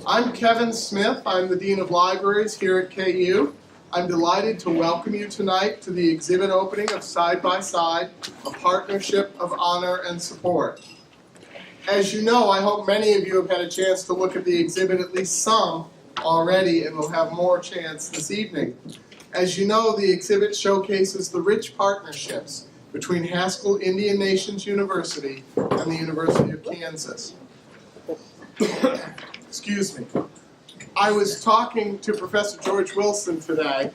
I'm Kevin Smith. I'm the Dean of Libraries here at KU. I'm delighted to welcome you tonight to the exhibit opening of Side by Side, a partnership of honor and support. As you know, I hope many of you have had a chance to look at the exhibit, at least some already, and will have more chance this evening. As you know, the exhibit showcases the rich partnerships between Haskell Indian Nations University and the University of Kansas. Excuse me. I was talking to Professor George Wilson today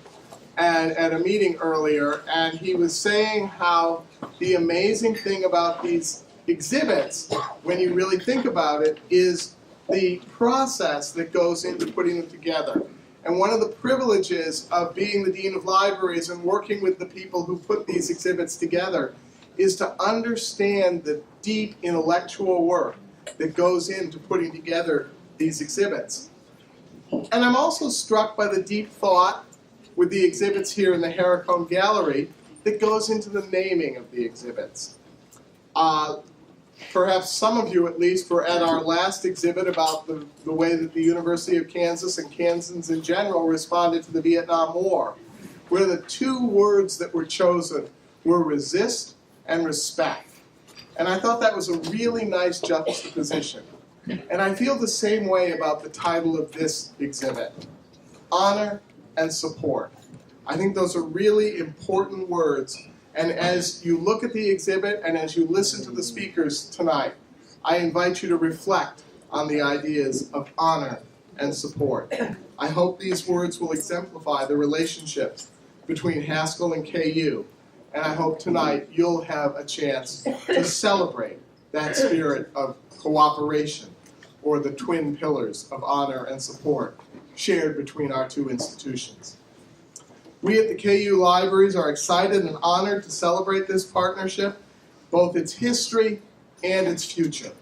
at a meeting earlier, and he was saying how the amazing thing about these exhibits, when you really think about it, is the process that goes into putting them together. And one of the privileges of being the Dean of Libraries and working with the people who put these exhibits together is to understand the deep intellectual work that goes into putting together these exhibits. And I'm also struck by the deep thought with the exhibits here in the Harricombe Gallery that goes into the naming of the exhibits. Perhaps some of you, at least, were at our last exhibit about the way that the University of Kansas and Kansans in general responded to the Vietnam War, where the two words that were chosen were resist and respect. And I thought that was a really nice juxtaposition. And I feel the same way about the title of this exhibit, honor and support. I think those are really important words. And as you look at the exhibit and as you listen to the speakers tonight, I invite you to reflect on the ideas of honor and support. I hope these words will exemplify the relationship between Haskell and KU. And I hope tonight you'll have a chance to celebrate that spirit of cooperation, or the twin pillars of honor and support shared between our two institutions. We at the KU Libraries are excited and honored to celebrate this partnership, both its history and its future.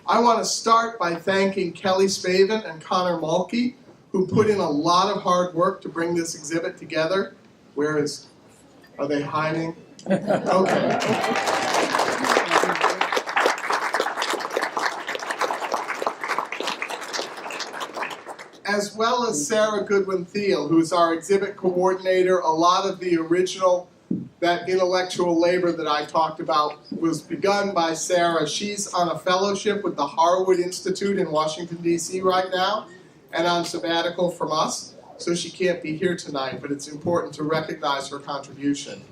I want to start by thanking Kelly Spavin and Connor Mulkey, who put in a lot of hard work to bring this exhibit together. Are they hiding? Okay. As well as Sarah Goodwin-Thiel, who's our exhibit coordinator. A lot of the original, that intellectual labor that I talked about was begun by Sarah. She's on a fellowship with the Harwood Institute in Washington, D.C. right now, and on sabbatical from us, so she can't be here tonight, but it's important to recognize her contribution.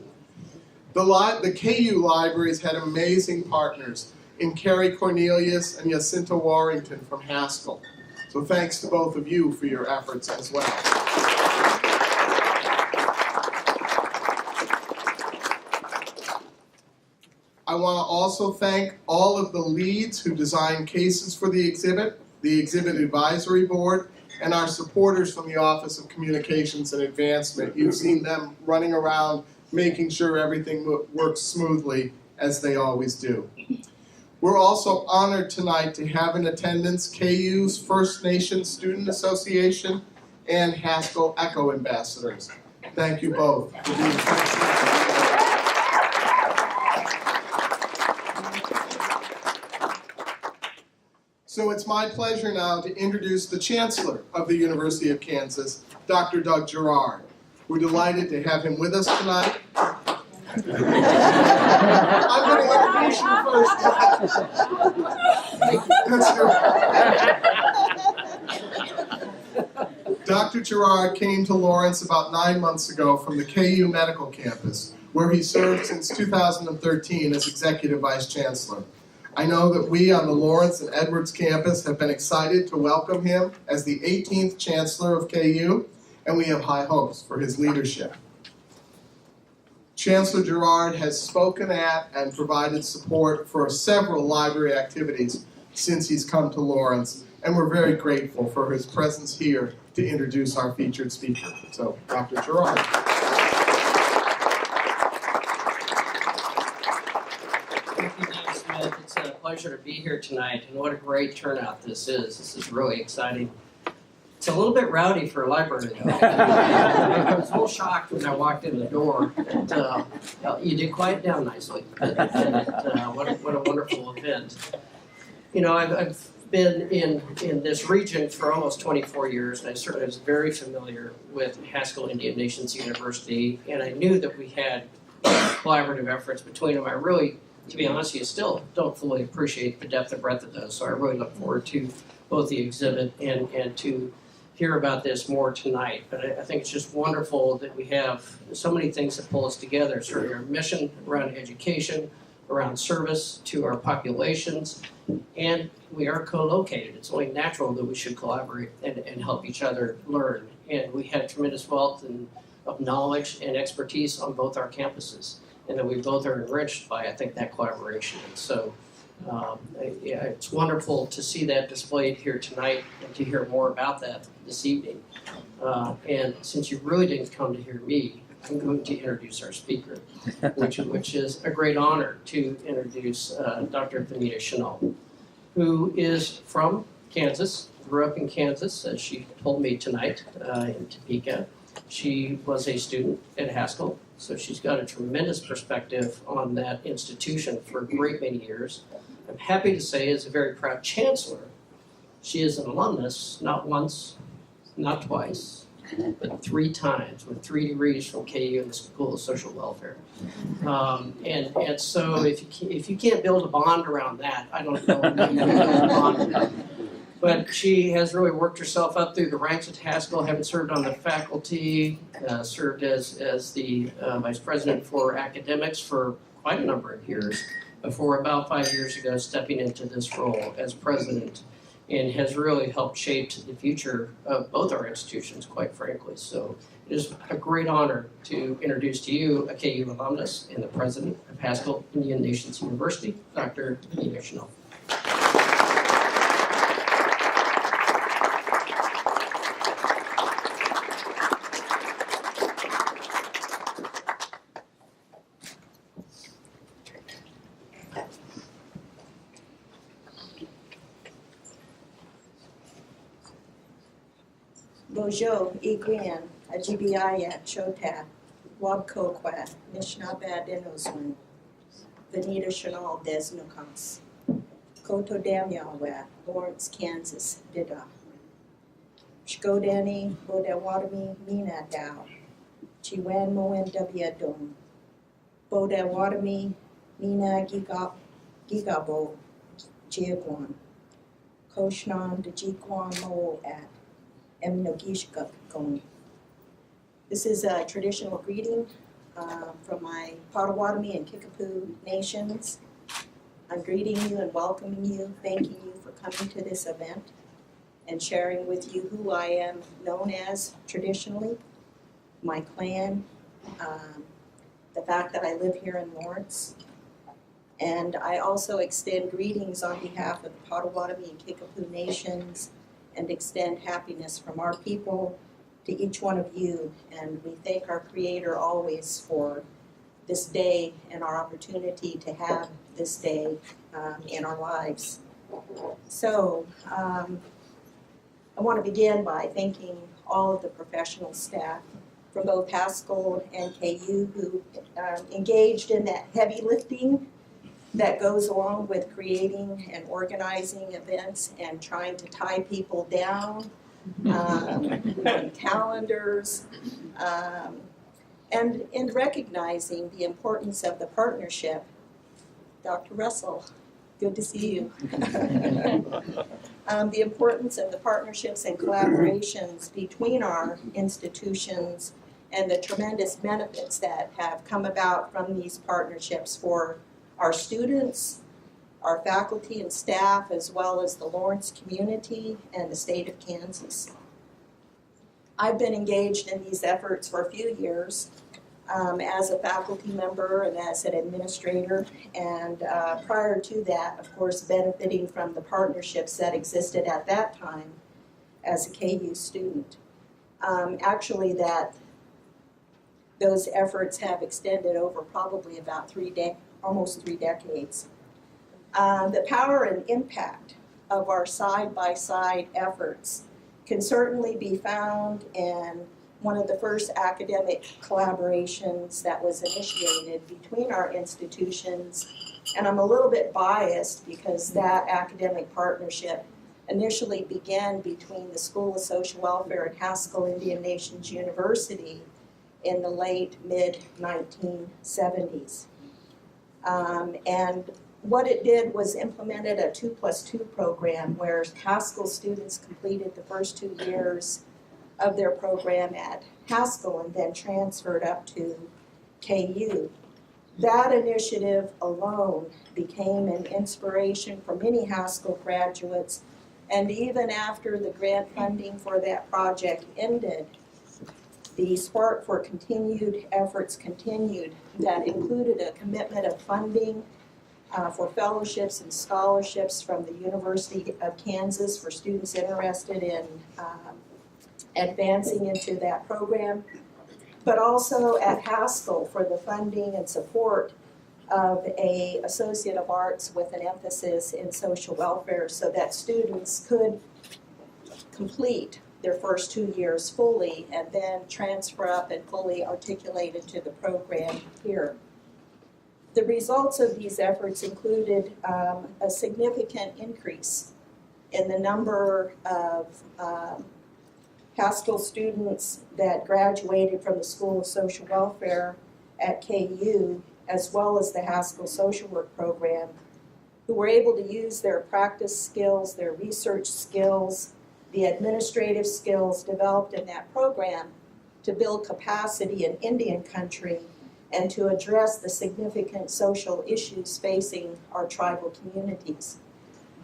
The KU Libraries had amazing partners in Carrie Cornelius and Jacinta Warrington from Haskell. So thanks to both of you for your efforts as well. I want to also thank all of the leads who designed cases for the exhibit advisory board, and our supporters from the Office of Communications and Advancement. You've seen them running around making sure everything works smoothly, as they always do. We're also honored tonight to have in attendance KU's First Nations Student Association and Haskell Echo Ambassadors. Thank you both for being here. So it's my pleasure now to introduce the Chancellor of the University of Kansas, Dr. Doug Gerard. We're delighted to have him with us tonight. I'm going to introduce you first. Dr. Gerard came to Lawrence about 9 months ago from the KU Medical Campus, where he served since 2013 as Executive Vice Chancellor. I know that we on the Lawrence and Edwards campus have been excited to welcome him as the 18th Chancellor of KU, and we have high hopes for his leadership. Chancellor Gerard has spoken at and provided support for several library activities since he's come to Lawrence, and we're very grateful for his presence here to introduce our featured speaker. So, Dr. Gerard. Thank you, Dean Smith. It's a pleasure to be here tonight, and what a great turnout this is. This is really exciting. It's a little bit rowdy for a library, though. I was a little shocked when I walked in the door. You did quiet down nicely. What a wonderful event. You know, I've been in this region for almost 24 years, and I certainly was very familiar with Haskell Indian Nations University, and I knew that we had collaborative efforts between them. I really, to be honest with you, still don't fully appreciate the depth and breadth of those, so I really look forward to both the exhibit and to hear about this more tonight. But I think it's just wonderful that we have so many things that pull us together, certainly our mission around education, around service to our populations, and we are co-located. It's only natural that we should collaborate and help each other learn. And we have tremendous wealth of knowledge and expertise on both our campuses, and that we both are enriched by, I think, that collaboration. And so yeah, it's wonderful to see that displayed here tonight and to hear more about that this evening. And since you really didn't come to hear me, I'm going to introduce our speaker, which is a great honor to introduce Dr. Venida Chenault, who is from Kansas, grew up in Kansas, as she told me tonight in Topeka. She was a student at Haskell, so she's got a tremendous perspective on that institution for a great many years. I'm happy to say, as a very proud chancellor, she is an alumnus, not once, not twice, but 3 times, with 3 degrees from KU in the School of Social Welfare. And so if you can't build a bond around that, I don't know if you can build a bond. But she has really worked herself up through the ranks at Haskell, having served on the faculty, served as the vice president for academics for quite a number of years, before about 5 years ago stepping into this role as president, and has really helped shape the future of both our institutions, quite frankly. So it is a great honor to introduce to you a KU alumnus and the president of Haskell Indian Nations University, Dr. Venida Chenault. Bojo, Igrian, Ajibiaya, Chota, Wabkokwa, Nishnabad Inoswin, Venida Chenault Desnukas, Koto Damyawa, Lawrence, Kansas, Dida, Shkodani, Bodawadami, Mina Dow, Chiwan Moen Dabiadon, Bodawadami, Mina Gigabo, Jiagwan, Koshnan, Dajikwan Mo at This is a traditional greeting from my Potawatomi and Kickapoo nations. I'm greeting you and welcoming you, thanking you for coming to this event and sharing with you who I am known as traditionally, my clan, the fact that I live here in Lawrence. And I also extend greetings on behalf of the Potawatomi and Kickapoo nations and extend happiness from our people to each one of you. And we thank our Creator always for this day and our opportunity to have this day in our lives. So I want to begin by thanking all of the professional staff from both Haskell and KU who engaged in that heavy lifting that goes along with creating and organizing events and trying to tie people down on calendars, and in recognizing the importance of the partnership. Dr. Russell, good to see you. The importance of the partnerships and collaborations between our institutions and the tremendous benefits that have come about from these partnerships for our students, our faculty and staff, as well as the Lawrence community and the state of Kansas. I've been engaged in these efforts for a few years as a faculty member and as an administrator, and prior to that, of course, benefiting from the partnerships that existed at that time as a KU student. Actually, those efforts have extended over probably about almost 3 decades. The power and impact of our side-by-side efforts can certainly be found in one of the first academic collaborations that was initiated between our institutions. And I'm a little bit biased because that academic partnership initially began between the School of Social Welfare and Haskell Indian Nations University in the late mid-1970s. And what it did was implemented a 2+2 program where Haskell students completed the first 2 years of their program at Haskell and then transferred up to KU. That initiative alone became an inspiration for many Haskell graduates, and even after the grant funding for that project ended, the spark for continued efforts continued that included a commitment of funding for fellowships and scholarships from the University of Kansas for students interested in advancing into that program, but also at Haskell for the funding and support of an Associate of Arts with an emphasis in social welfare so that students could complete their first 2 years fully and then transfer up and fully articulate into the program here. The results of these efforts included a significant increase in the number of Haskell students that graduated from the School of Social Welfare at KU, as well as the Haskell Social Work Program, who were able to use their practice skills, their research skills, the administrative skills developed in that program to build capacity in Indian country and to address the significant social issues facing our tribal communities.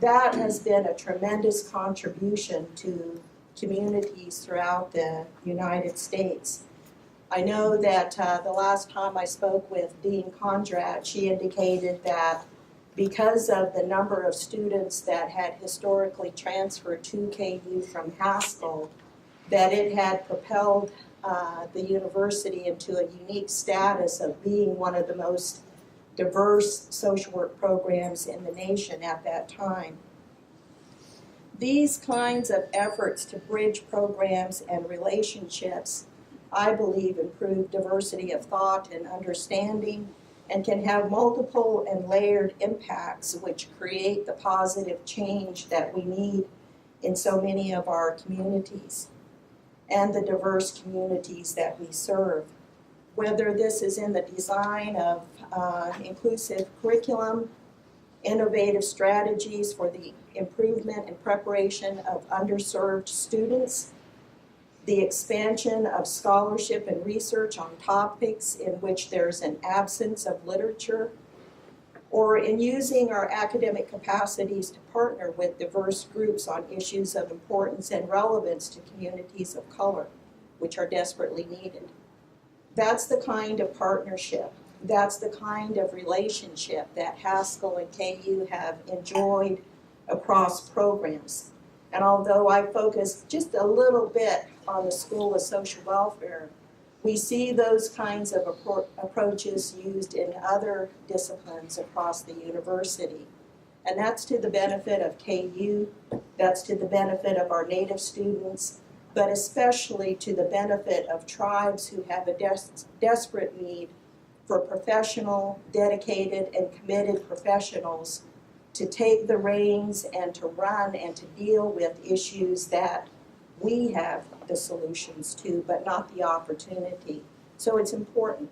That has been a tremendous contribution to communities throughout the United States. I know that the last time I spoke with Dean Conrad, she indicated that because of the number of students that had historically transferred to KU from Haskell, that it had propelled the university into a unique status of being one of the most diverse social work programs in the nation at that time. These kinds of efforts to bridge programs and relationships, I believe, improve diversity of thought and understanding and can have multiple and layered impacts which create the positive change that we need in so many of our communities and the diverse communities that we serve. Whether this is in the design of inclusive curriculum, innovative strategies for the improvement and preparation of underserved students, the expansion of scholarship and research on topics in which there's an absence of literature, or in using our academic capacities to partner with diverse groups on issues of importance and relevance to communities of color, which are desperately needed. That's the kind of partnership, that's the kind of relationship that Haskell and KU have enjoyed across programs. And although I focus just a little bit on the School of Social Welfare, we see those kinds of approaches used in other disciplines across the university. And that's to the benefit of KU, that's to the benefit of our Native students, but especially to the benefit of tribes who have a desperate need for professional, dedicated, and committed professionals to take the reins and to run and to deal with issues that we have the solutions to, but not the opportunity. So it's important.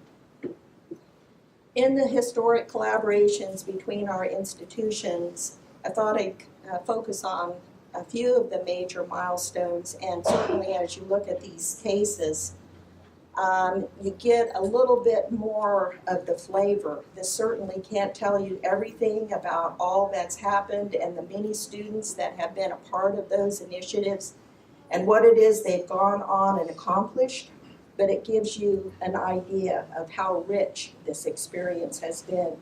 In the historic collaborations between our institutions, I thought I'd focus on a few of the major milestones, and certainly as you look at these cases, you get a little bit more of the flavor. This certainly can't tell you everything about all that's happened and the many students that have been a part of those initiatives and what it is they've gone on and accomplished, but it gives you an idea of how rich this experience has been.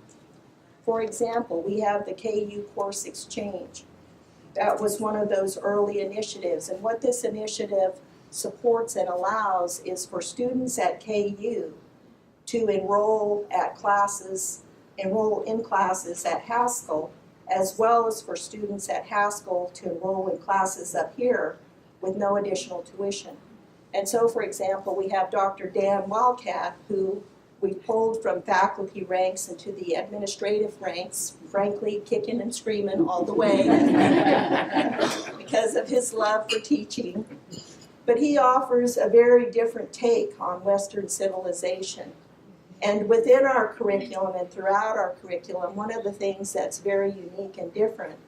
For example, we have the KU Course Exchange. That was one of those early initiatives, and what this initiative supports and allows is for students at KU to enroll in classes at Haskell, as well as for students at Haskell to enroll in classes up here with no additional tuition. And so, for example, we have Dr. Dan Wildcat, who We pulled from faculty ranks into the administrative ranks, frankly, kicking and screaming all the way because of his love for teaching. But he offers a very different take on Western civilization. And within our curriculum and throughout our curriculum, one of the things that's very unique and different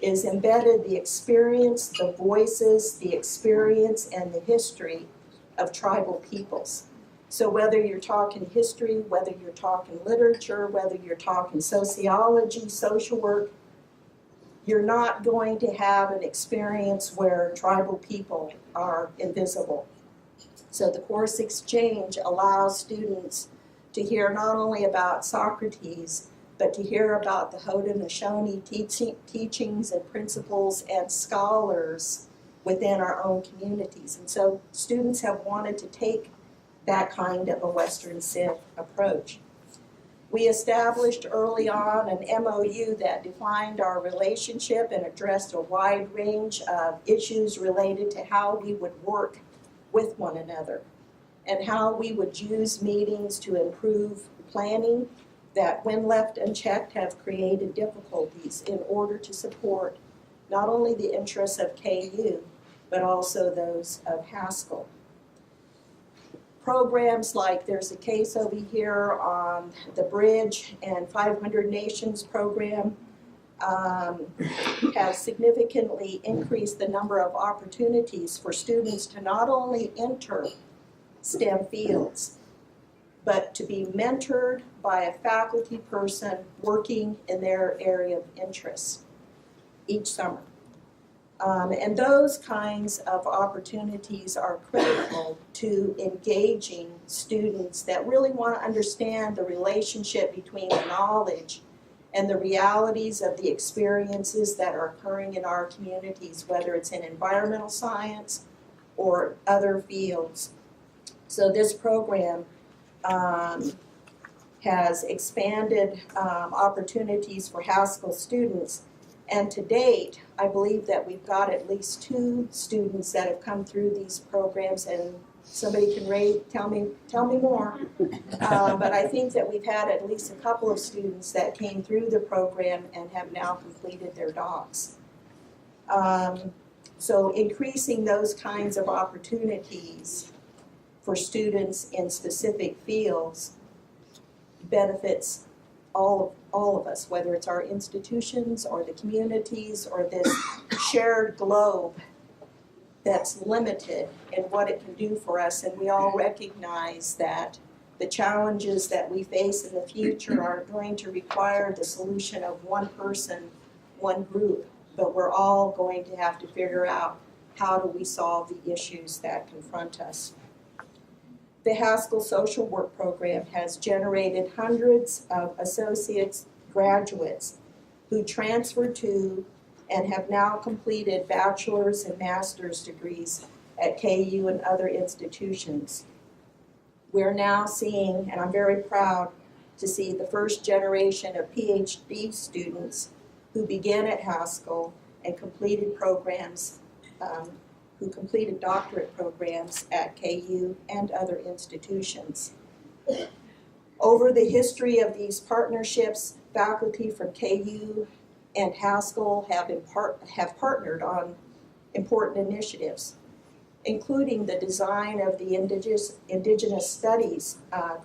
is embedded the experience, the voices, the experience, and the history of tribal peoples. So whether you're talking history, whether you're talking literature, whether you're talking sociology, social work, you're not going to have an experience where tribal people are invisible. So the course exchange allows students to hear not only about Socrates, but to hear about the Haudenosaunee teachings and principles and scholars within our own communities. And so students have wanted to take that kind of a Western Civ approach. We established early on an MOU that defined our relationship and addressed a wide range of issues related to how we would work with one another and how we would use meetings to improve planning that, when left unchecked, have created difficulties in order to support not only the interests of KU, but also those of Haskell. Programs like, there's a case over here on the Bridge and 500 Nations program, have significantly increased the number of opportunities for students to not only enter STEM fields, but to be mentored by a faculty person working in their area of interest each summer. And those kinds of opportunities are critical to engaging students that really want to understand the relationship between the knowledge and the realities of the experiences that are occurring in our communities, whether it's in environmental science or other fields. So this program has expanded opportunities for Haskell students. And to date, I believe that we've got at least 2 students that have come through these programs, and somebody can tell me more. But I think that we've had at least a couple of students that came through the program and have now completed their docs. So increasing those kinds of opportunities for students in specific fields benefits all of us, whether it's our institutions or the communities or this shared globe that's limited in what it can do for us. And we all recognize that the challenges that we face in the future are going to require the solution of one person, one group, but we're all going to have to figure out how do we solve the issues that confront us. The Haskell Social Work Program has generated hundreds of associates, graduates who transferred to and have now completed bachelor's and master's degrees at KU and other institutions. We're now seeing, and I'm very proud to see, the first generation of PhD students who began at Haskell and completed programs who completed doctorate programs at KU and other institutions. Over the history of these partnerships, faculty from KU and Haskell have partnered on important initiatives, including the design of the Indigenous Studies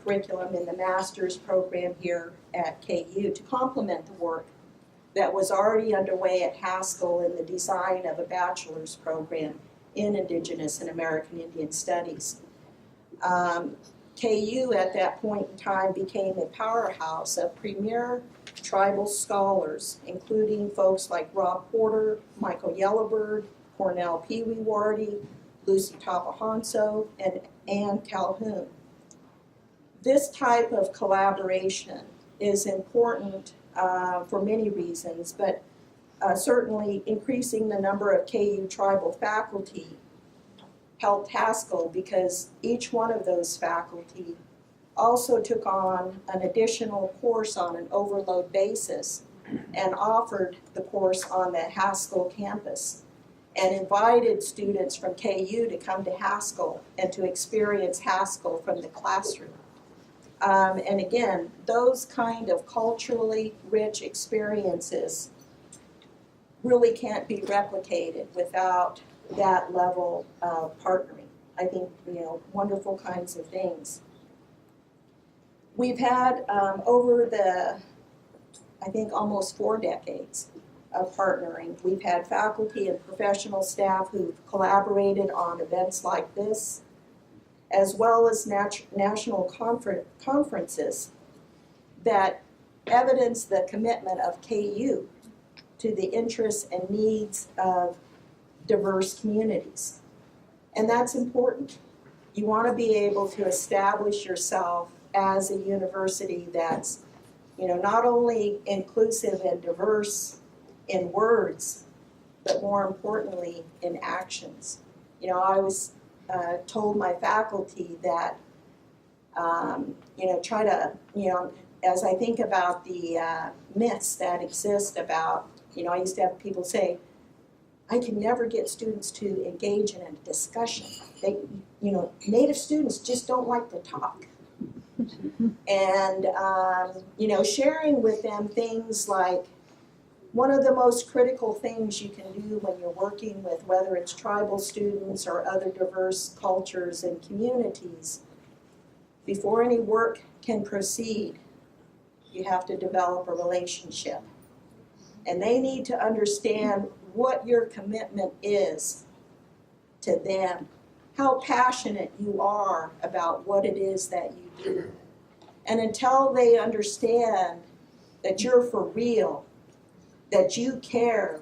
curriculum in the master's program here at KU to complement the work that was already underway at Haskell in the design of a bachelor's program in Indigenous and American Indian Studies. KU at that point in time became a powerhouse of premier tribal scholars, including folks like Rob Porter, Michael Yellowbird, Cornell Pee Wee Wardy, Lucy Tapahanso, and Ann Calhoun. This type of collaboration is important for many reasons, but certainly increasing the number of KU tribal faculty helped Haskell because each one of those faculty also took on an additional course on an overload basis and offered the course on the Haskell campus and invited students from KU to come to Haskell and to experience Haskell from the classroom. And again, those kind of culturally rich experiences really can't be replicated without that level of partnering. I think, wonderful kinds of things. We've had over the, I think, almost 4 decades of partnering. We've had faculty and professional staff who've collaborated on events like this, as well as national conferences that evidence the commitment of KU to the interests and needs of diverse communities. And that's important. You want to be able to establish yourself as a university that's, not only inclusive and diverse in words, but more importantly in actions. I was told my faculty that, try to, as I think about the myths that exist about, I used to have people say, I can never get students to engage in a discussion. They, Native students just don't like to talk. And, sharing with them things like, one of the most critical things you can do when you're working with whether it's tribal students or other diverse cultures and communities, before any work can proceed, you have to develop a relationship. And they need to understand what your commitment is to them, how passionate you are about what it is that you do. And until they understand that you're for real, that you care,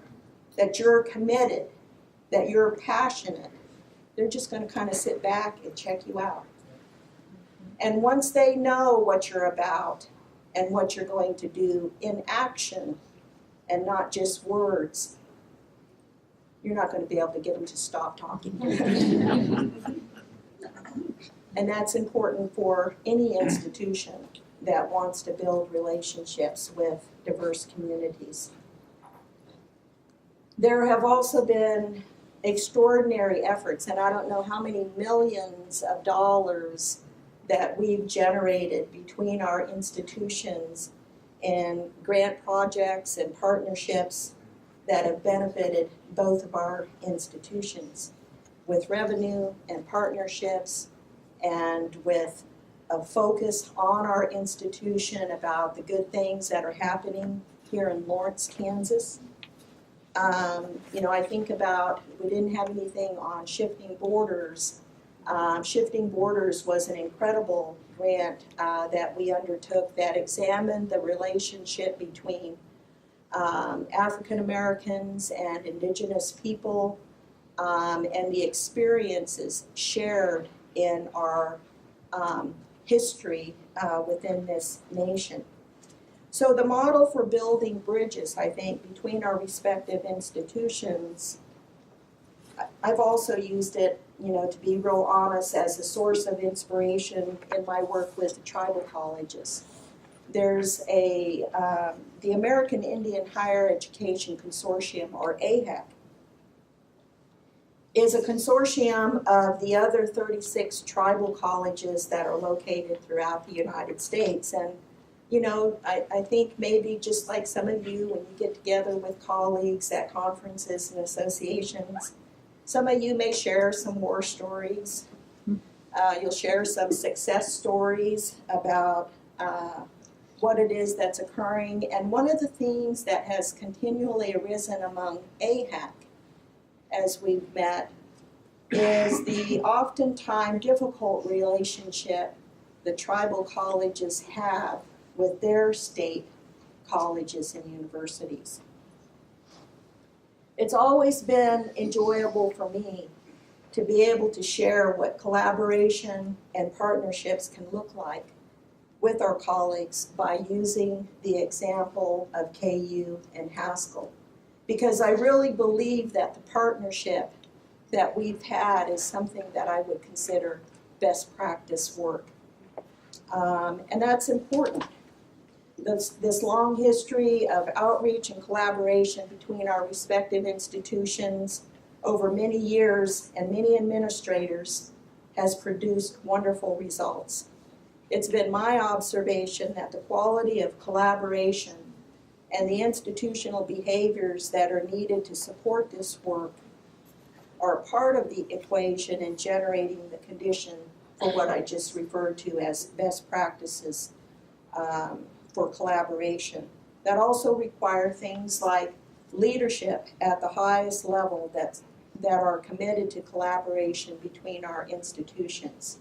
that you're committed, that you're passionate, they're just going to kind of sit back and check you out. And once they know what you're about and what you're going to do in action and not just words, you're not going to be able to get them to stop talking. And that's important for any institution that wants to build relationships with diverse communities. There have also been extraordinary efforts, and I don't know how many millions of dollars that we've generated between our institutions in grant projects and partnerships that have benefited both of our institutions, with revenue and partnerships and with a focus on our institution about the good things that are happening here in Lawrence, Kansas. I think about, we didn't have anything on Shifting Borders. Shifting Borders was an incredible grant that we undertook that examined the relationship between African Americans and indigenous people and the experiences shared in our history within this nation. So the model for building bridges, I think, between our respective institutions, I've also used it, to be real honest, as a source of inspiration in my work with the tribal colleges. There's the American Indian Higher Education Consortium, or AHEC, is a consortium of the other 36 tribal colleges that are located throughout the United States. And I think maybe just like some of you, when you get together with colleagues at conferences and associations, some of you may share some war stories. You'll share some success stories about what it is that's occurring. And one of the themes that has continually arisen among AHAC as we've met is the oftentimes difficult relationship the tribal colleges have with their state colleges and universities. It's always been enjoyable for me to be able to share what collaboration and partnerships can look like with our colleagues by using the example of KU and Haskell. Because I really believe that the partnership that we've had is something that I would consider best practice work. And that's important. This long history of outreach and collaboration between our respective institutions over many years and many administrators has produced wonderful results. It's been my observation that the quality of collaboration and the institutional behaviors that are needed to support this work are part of the equation in generating the condition for what I just referred to as best practices for collaboration. That also require things like leadership at the highest level that are committed to collaboration between our institutions.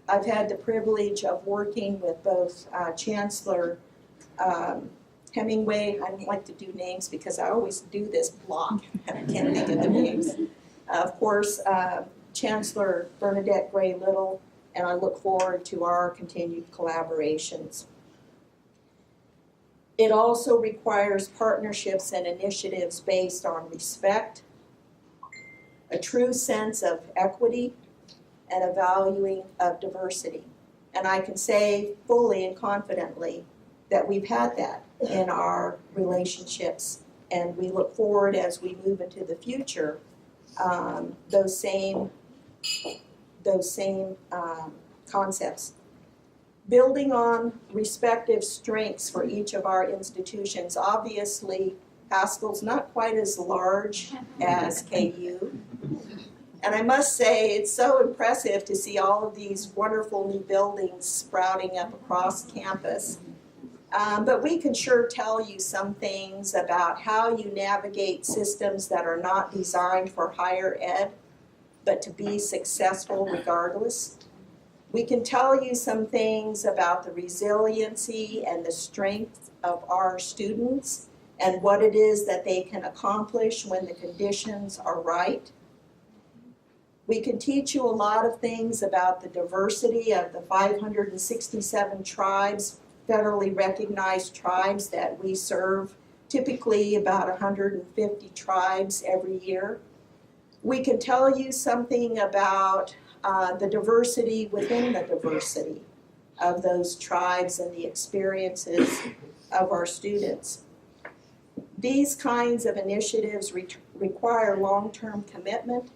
I've had the privilege of working with both Chancellor Hemingway. I don't like to do names because I always do this block and I can't think of the names. Of course, Chancellor Bernadette Gray Little, and I look forward to our continued collaborations. It also requires partnerships and initiatives based on respect, a true sense of equity, and a valuing of diversity. And I can say fully and confidently that we've had that in our relationships, and we look forward as we move into the future, those same concepts. Building on respective strengths for each of our institutions. Obviously, Haskell's not quite as large as KU. And I must say, it's so impressive to see all of these wonderful new buildings sprouting up across campus. But we can sure tell you some things about how you navigate systems that are not designed for higher ed, but to be successful regardless. We can tell you some things about the resiliency and the strength of our students and what it is that they can accomplish when the conditions are right. We can teach you a lot of things about the diversity of the 567 tribes, federally recognized tribes that we serve, typically about 150 tribes every year. We can tell you something about the diversity within the diversity of those tribes and the experiences of our students. These kinds of initiatives require long-term commitment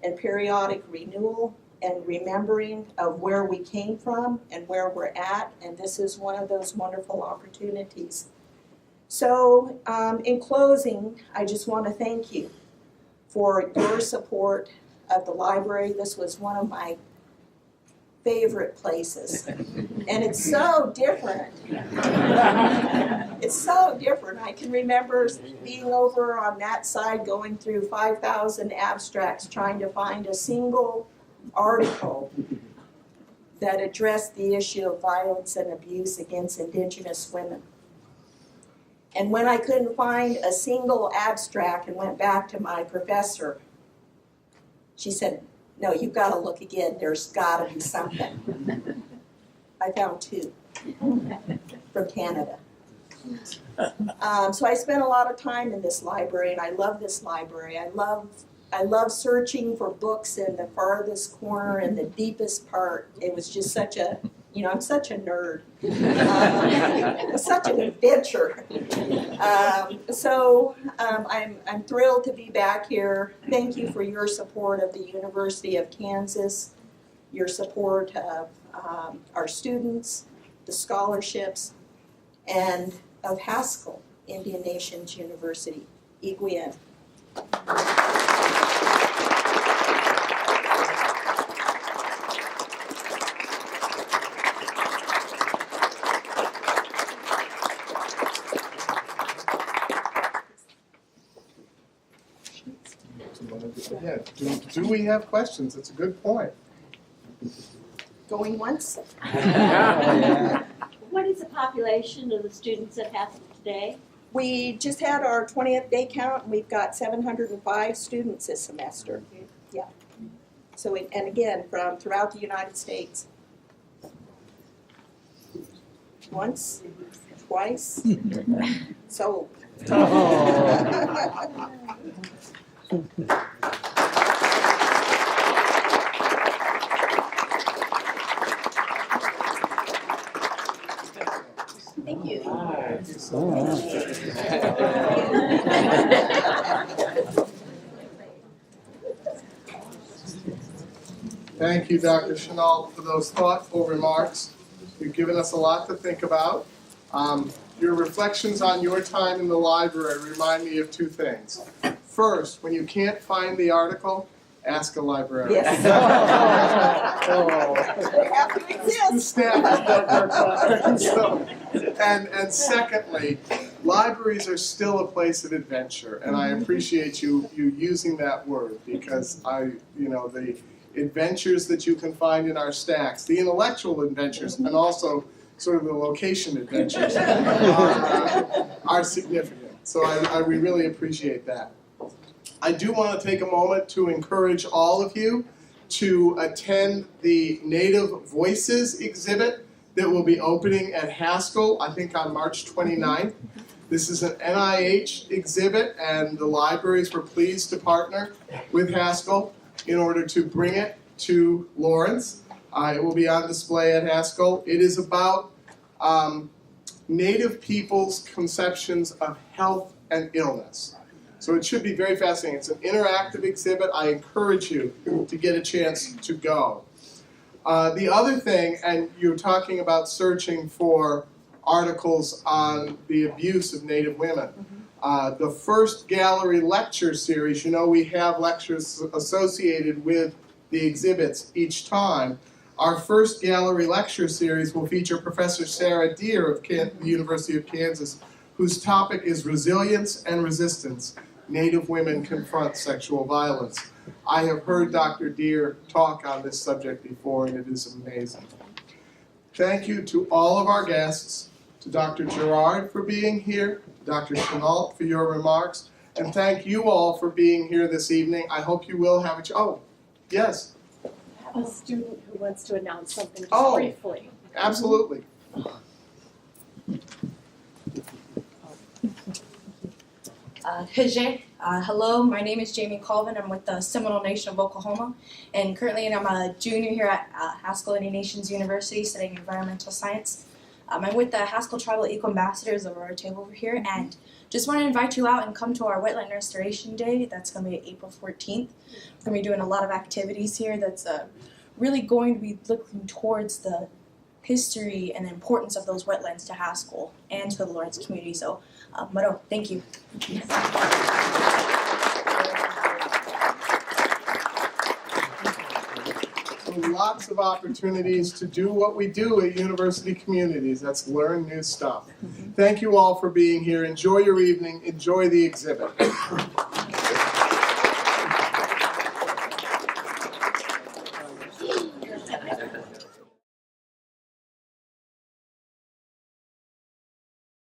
and periodic renewal and remembering of where we came from and where we're at, and this is one of those wonderful opportunities. So in closing, I just want to thank you for your support of the library. This was one of my favorite places, and it's so different. It's so different. I can remember being over on that side going through 5,000 abstracts trying to find a single article that addressed the issue of violence and abuse against Indigenous women. And when I couldn't find a single abstract and went back to my professor, she said, "No, you've got to look again. There's got to be something." I found two from Canada. So I spent a lot of time in this library, and I love this library. I love searching for books in the farthest corner and the deepest part. It was just such a, I'm such a nerd. It was such an adventure. I'm thrilled to be back here. Thank you for your support of the University of Kansas, your support of our students, the scholarships, and of Haskell Indian Nations University. Igwien. Yeah. Do we have questions? It's a good point. Going once? What is the population of the students at Haskell today? We just had our 20th day count, and we've got 705 students this semester. Yeah. So, and again, from throughout the United States. Once, twice, sold. Thank you. Thank you so much. Thank you, Dr. Chenault, for those thoughtful remarks. You've given us a lot to think about. Your reflections on your time in the library remind me of two things. First, when you can't find the article, ask a librarian. Yes. They have to The exist. staff is so, and secondly, libraries are still a place of adventure, and I appreciate you using that word because the adventures that you can find in our stacks, the intellectual adventures, and also sort of the location adventures are significant. So we really appreciate that. I do want to take a moment to encourage all of you to attend the Native Voices exhibit that will be opening at Haskell, I think on March 29th. This is an NIH exhibit, and the libraries were pleased to partner with Haskell in order to bring it to Lawrence. It will be on display at Haskell. It is about Native people's conceptions of health and illness. So it should be very fascinating. It's an interactive exhibit. I encourage you to get a chance to go. The other thing, and you're talking about searching for articles on the abuse of Native women. The first gallery lecture series, we have lectures associated with the exhibits each time. Our first gallery lecture series will feature Professor Sarah Deer of the University of Kansas, whose topic is Resilience and Resistance, Native Women Confront Sexual Violence. I have heard Dr. Deer talk on this subject before, and it is amazing. Thank you to all of our guests, to Dr. Gerard for being here, Dr. Chenault for your remarks, and thank you all for being here this evening. I hope you will have yes. I have a student who wants to announce something just Oh. briefly. Absolutely. Hello, my name is Jamie Colvin. I'm with the Seminole Nation of Oklahoma, and currently I'm a junior here at Haskell Indian Nations University studying environmental science. I'm with the Haskell Tribal Eco Ambassadors over our table over here, and just want to invite you out and come to our Wetland Restoration Day. That's going to be April 14th. We're going to be doing a lot of activities here that's really going to be looking towards the history and the importance of those wetlands to Haskell and to the Lawrence community. So, Maro, thank you. So lots of opportunities to do what we do at university communities. That's learn new stuff. Thank you all for being here. Enjoy your evening. Enjoy the exhibit.